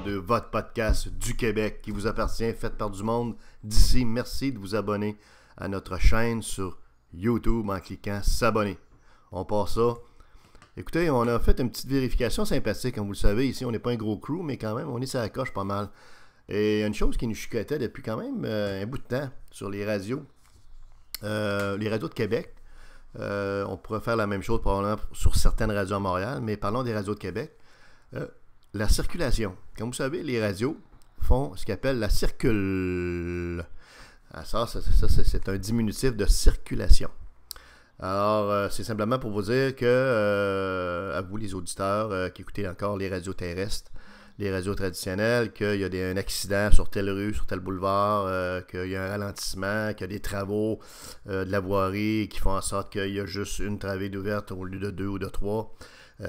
102, votre podcast du Québec qui vous appartient, fait par du monde d'ici. Merci de vous abonner à notre chaîne sur YouTube en cliquant s'abonner. On passe ça. Écoutez, on a fait une petite vérification sympathique, comme vous le savez. Ici, on n'est pas un gros crew, mais quand même, on est sur la coche pas mal. Et il y a une chose qui nous chicotait depuis quand même un bout de temps sur les radios. Les radios de Québec. On pourrait faire la même chose probablement sur certaines radios à Montréal, mais parlons des radios de Québec. La circulation. Comme vous savez, les radios font ce qu'ils appellent la circule. Ça, c'est un diminutif de circulation. Alors, c'est simplement pour vous dire que, à vous les auditeurs qui écoutez encore les radios terrestres, les radios traditionnelles, qu'il y a un accident sur telle rue, sur tel boulevard, qu'il y a un ralentissement, qu'il y a des travaux de la voirie qui font en sorte qu'il y a juste une travée d'ouverte au lieu de 2 ou de 3.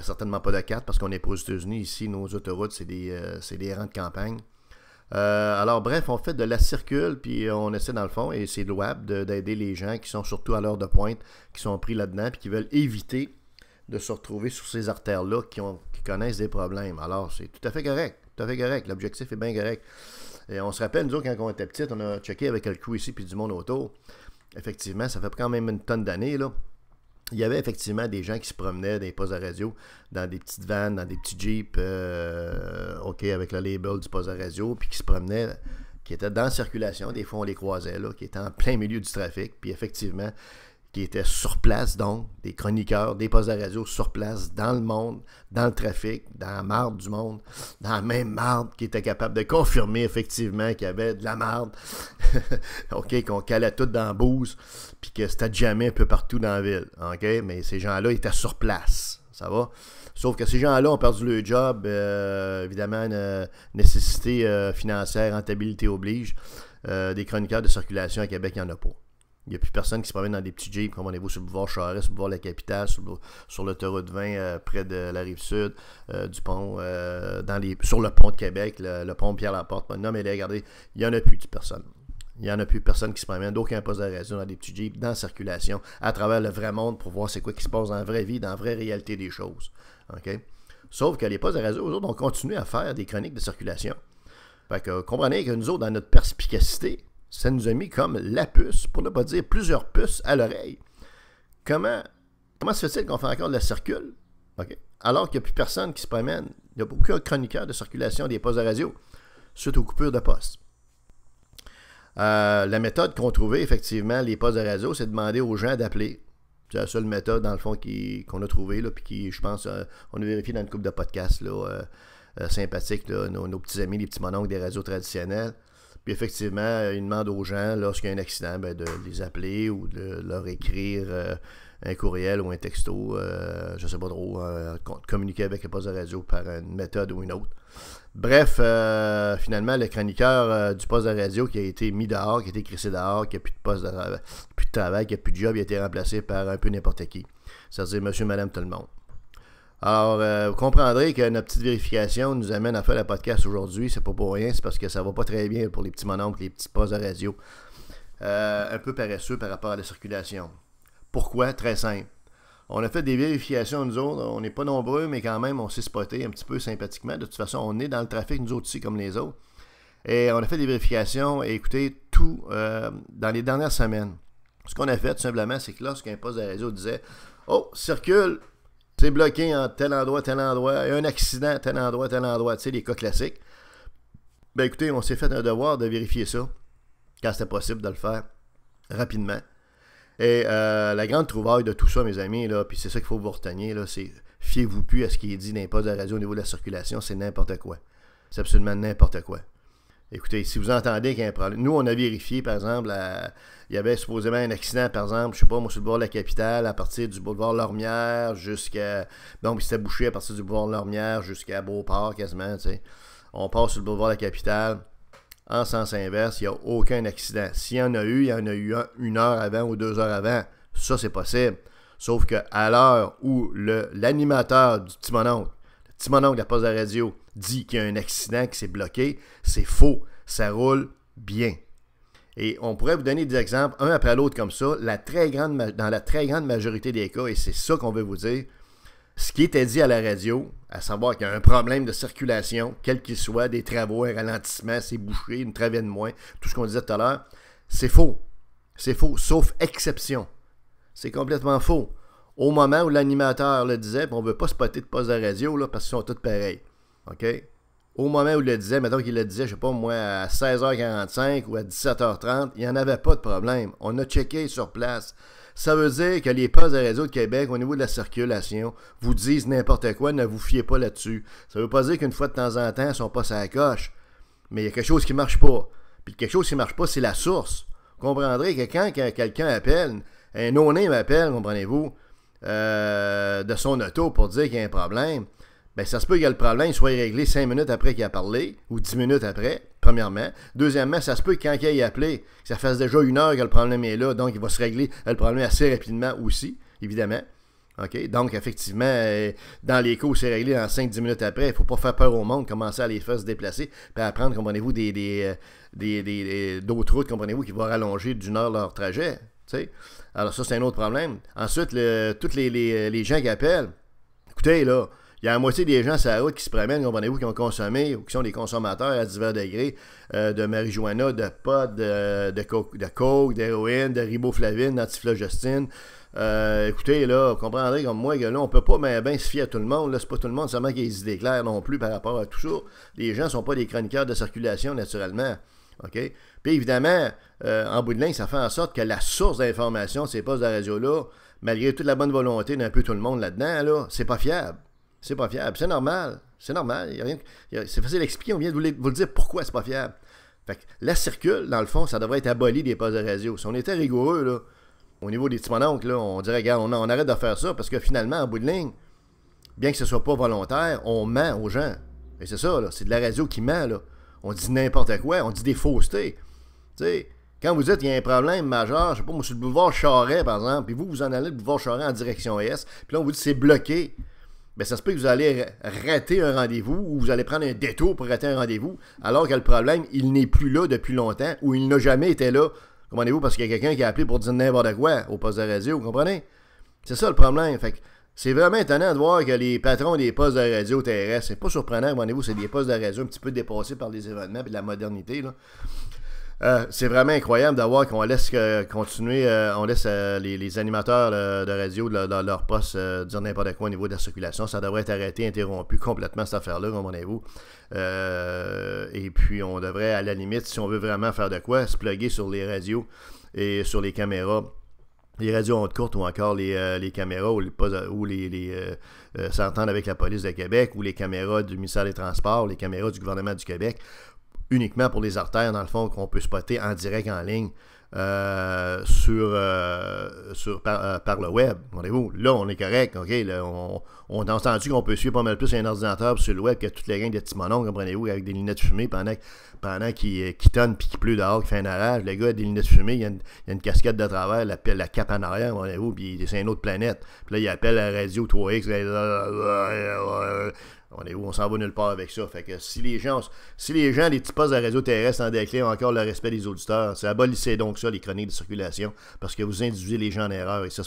Certainement pas de 4 parce qu'on n'est pas aux États-Unis. Ici, nos autoroutes, c'est des rangs de campagne. Alors, bref, on fait de la circule, puis on essaie dans le fond, et c'est louable, d'aider les gens qui sont surtout à l'heure de pointe, qui sont pris là-dedans, puis qui veulent éviter de se retrouver sur ces artères-là qui connaissent des problèmes. Alors, c'est tout à fait correct. Tout à fait correct. L'objectif est bien correct. Et on se rappelle, nous autres, quand on était petits, on a checké avec le crew ici, puis du monde autour. Effectivement, ça fait quand même une tonne d'années, là. Il y avait effectivement des gens qui se promenaient dans les postes de radio, dans des petites vannes, dans des petits jeeps, avec le label du poste de radio, puis qui se promenaient, qui étaient dans la circulation. Des fois, on les croisait, là, qui étaient en plein milieu du trafic, puis effectivement, qui étaient sur place, donc, des chroniqueurs, des postes de radio sur place, dans le monde, dans le trafic, dans la marde du monde, dans la même marde, qui étaient capables de confirmer, effectivement, qu'il y avait de la marde, qu'on calait tout dans la bouse, puis que c'était jamais un peu partout dans la ville, mais ces gens-là étaient sur place, ça va? Sauf que ces gens-là ont perdu leur job, évidemment, nécessité financière, rentabilité oblige, des chroniqueurs de circulation à Québec, il n'y en a pas. Il n'y a plus personne qui se promène dans des petits jeeps, comme on est sur le boulevard Charest, sur le boulevard de la Capitale, sur l'autoroute 20, près de la Rive-Sud, du pont, sur le pont de Québec, le pont Pierre-Laporte. Non, mais regardez, il n'y en a plus de personnes. Il n'y en a plus personne qui se promène d'aucun poste de radio dans des petits jeeps, dans la circulation, à travers le vrai monde pour voir c'est quoi qui se passe dans la vraie vie, dans la vraie réalité des choses. Sauf que les postes de radio, eux autres, ont continué à faire des chroniques de circulation. Fait que comprenez que nous autres, dans notre perspicacité, ça nous a mis comme la puce, pour ne pas dire plusieurs puces à l'oreille. Comment se fait-il qu'on fait encore de la circule? Alors qu'il n'y a plus personne qui se promène, il n'y a aucun chroniqueur de circulation des postes de radio suite aux coupures de postes. La méthode qu'ont trouvée, effectivement, les postes de radio, c'est de demander aux gens d'appeler. C'est la seule méthode, dans le fond, qu'on a trouvée, là, puis qui, je pense, on a vérifié dans une couple de podcasts là, sympathiques, là, nos petits amis, les petits mononcles des radios traditionnelles. Puis effectivement, ils demandent aux gens, lorsqu'il y a un accident, de les appeler ou de leur écrire un courriel ou un texto, je ne sais pas trop, communiquer avec le poste de radio par une méthode ou une autre. Bref, finalement, le chroniqueur du poste de radio qui a été mis dehors, qui a été crissé dehors, qui n'a plus de travail, qui n'a plus de job, il a été remplacé par un peu n'importe qui. C'est-à-dire monsieur, madame, tout le monde. Alors, vous comprendrez que notre petite vérification nous amène à faire le podcast aujourd'hui. C'est pas pour rien, c'est parce que ça va pas très bien pour les petits mononcles, les petits postes de radio. Un peu paresseux par rapport à la circulation. Pourquoi? Très simple. On a fait des vérifications, nous autres. On n'est pas nombreux, mais quand même, on s'est spoté un petit peu sympathiquement. De toute façon, on est dans le trafic, nous autres aussi, comme les autres. Et on a fait des vérifications, et écoutez, tout dans les dernières semaines. Ce qu'on a fait, tout simplement, c'est que lorsqu'un poste de radio disait « Oh, circule! » C'est bloqué en tel endroit, il y a un accident, tel endroit, tu sais, les cas classiques. Ben écoutez, on s'est fait un devoir de vérifier ça, quand c'était possible de le faire, rapidement. Et la grande trouvaille de tout ça, mes amis, là, puis c'est ça qu'il faut vous retenir, là, c'est fiez-vous plus à ce qui est dit dans les postes de radio au niveau de la circulation, c'est n'importe quoi. C'est absolument n'importe quoi. Écoutez, si vous entendez qu'il y a un problème... Nous, on a vérifié, par exemple, il y avait supposément un accident, par exemple, je sais pas, moi, sur le boulevard de la Capitale, à partir du boulevard Lormière jusqu'à... Donc, il s'était bouché à partir du boulevard Lormière jusqu'à Beauport, quasiment, tu sais. On passe sur le boulevard de la Capitale, en sens inverse, il n'y a aucun accident. S'il y en a eu, il y en a eu une heure avant ou 2 heures avant. Ça, c'est possible. Sauf qu'à l'heure où l'animateur du petit mononcle, le petit mononcle de la poste de la radio, dit qu'il y a un accident qui s'est bloqué, c'est faux. Ça roule bien. Et on pourrait vous donner des exemples, un après l'autre comme ça, dans la très grande majorité des cas, et c'est ça qu'on veut vous dire, ce qui était dit à la radio, à savoir qu'il y a un problème de circulation, quel qu'il soit, des travaux, un ralentissement, c'est bouché, une travée de moins, tout ce qu'on disait tout à l'heure, c'est faux. C'est faux, sauf exception. C'est complètement faux. Au moment où l'animateur le disait, on ne veut pas spotter de poste de radio là, parce qu'ils sont tous pareils. OK? Au moment où il le disait, mettons qu'il le disait, je sais pas moi, à 16h45 ou à 17h30, il n'y en avait pas de problème. On a checké sur place. Ça veut dire que les postes de radio de Québec, au niveau de la circulation, vous disent n'importe quoi, ne vous fiez pas là-dessus. Ça veut pas dire qu'une fois de temps en temps, ils sont pas sur la coche. Mais il y a quelque chose qui marche pas. Puis quelque chose qui marche pas, c'est la source. Vous comprendrez que quand quelqu'un appelle, un no-name appelle, comprenez-vous, de son auto pour dire qu'il y a un problème, ben ça se peut que le problème soit réglé 5 minutes après qu'il a parlé, ou 10 minutes après, premièrement. Deuxièmement, ça se peut que quand il ait appelé, que ça fasse déjà 1 heure que le problème est là, donc il va se régler le problème assez rapidement aussi, évidemment. OK? Donc, effectivement, dans les cas où c'est réglé en 5-10 minutes après, il ne faut pas faire peur au monde, commencer à les faire se déplacer, puis à prendre, comprenez-vous, d'autres routes, comprenez-vous, qui vont rallonger d'une heure leur trajet. T'sais? Alors ça, c'est un autre problème. Ensuite, tous les gens qui appellent, écoutez, là, il y a la moitié des gens sur la route qui se promènent, comprenez-vous, qui ont consommé ou qui sont des consommateurs à divers degrés de marijuana, de pot, de coke, d'héroïne, de riboflavine, d'antiflogestine. Écoutez, là, vous comprendrez comme moi que là, on peut pas bien se fier à tout le monde. Là, c'est pas tout le monde seulement qui a des idées claires non plus par rapport à tout ça. Les gens sont pas des chroniqueurs de circulation, naturellement. OK? Puis évidemment, en bout de ligne, ça fait en sorte que la source d'information de ces postes de radio-là, malgré toute la bonne volonté d'un peu tout le monde là-dedans, là, c'est pas fiable. C'est pas fiable. C'est normal. C'est normal. C'est facile d'expliquer. On vient de vous le dire pourquoi c'est pas fiable. Fait que la circule, dans le fond, ça devrait être aboli des postes de radio. Si on était rigoureux, là, au niveau des petits mononcles, là, on dirait, regarde, on arrête de faire ça parce que finalement, en bout de ligne, bien que ce soit pas volontaire, on ment aux gens. Et c'est ça, là. C'est de la radio qui ment, là. On dit n'importe quoi. On dit des faussetés. Tu sais, quand vous dites qu'il y a un problème majeur, je sais pas, moi, sur le boulevard Charest, par exemple, puis vous en allez le boulevard Charest en direction Est, puis là, on vous dit que c'est bloqué. Bien, ça se peut que vous allez rater un rendez-vous ou vous allez prendre un détour pour rater un rendez-vous, alors que le problème, il n'est plus là depuis longtemps ou il n'a jamais été là. Comprenez-vous? Parce qu'il y a quelqu'un qui a appelé pour dire n'importe quoi au poste de radio, vous comprenez? C'est ça le problème. Fait que c'est vraiment étonnant de voir que les patrons des postes de radio terrestres, c'est pas surprenant, comprenez-vous, c'est des postes de radio un petit peu dépassés par les événements et de la modernité, là. C'est vraiment incroyable d'avoir qu'on laisse continuer, on laisse les animateurs de radio dans leur poste dire n'importe quoi au niveau de la circulation. Ça devrait être arrêté, interrompu complètement cette affaire-là, comprenez-vous. Et puis on devrait, à la limite, si on veut vraiment faire de quoi, se plugger sur les radios et sur les caméras. Les radios ondes courtes ou encore les caméras ou s'entendre avec la police de Québec ou les caméras du ministère des Transports, les caméras du gouvernement du Québec, uniquement pour les artères, dans le fond, qu'on peut spotter en direct en ligne par le web. Voyez-vous, là, on est correct, OK? Là, on a entendu qu'on peut suivre pas mal plus un ordinateur sur le web que toutes les gangs de petits monons, comprenez-vous, avec des lunettes fumées pendant qu'il tonne puis qu'il pleut dehors, qu'il fait un orage. Le gars a des lunettes fumées, il y a une casquette de travers, la cape en arrière, voyez-vous, puis c'est une autre planète. Puis là, il appelle la radio 3X, on s'en va nulle part avec ça. Fait que si les gens, les petits postes de radio terrestre en déclin ont encore le respect des auditeurs, c'est abolissez donc ça, les chroniques de circulation, parce que vous induisez les gens en erreur. Et ça,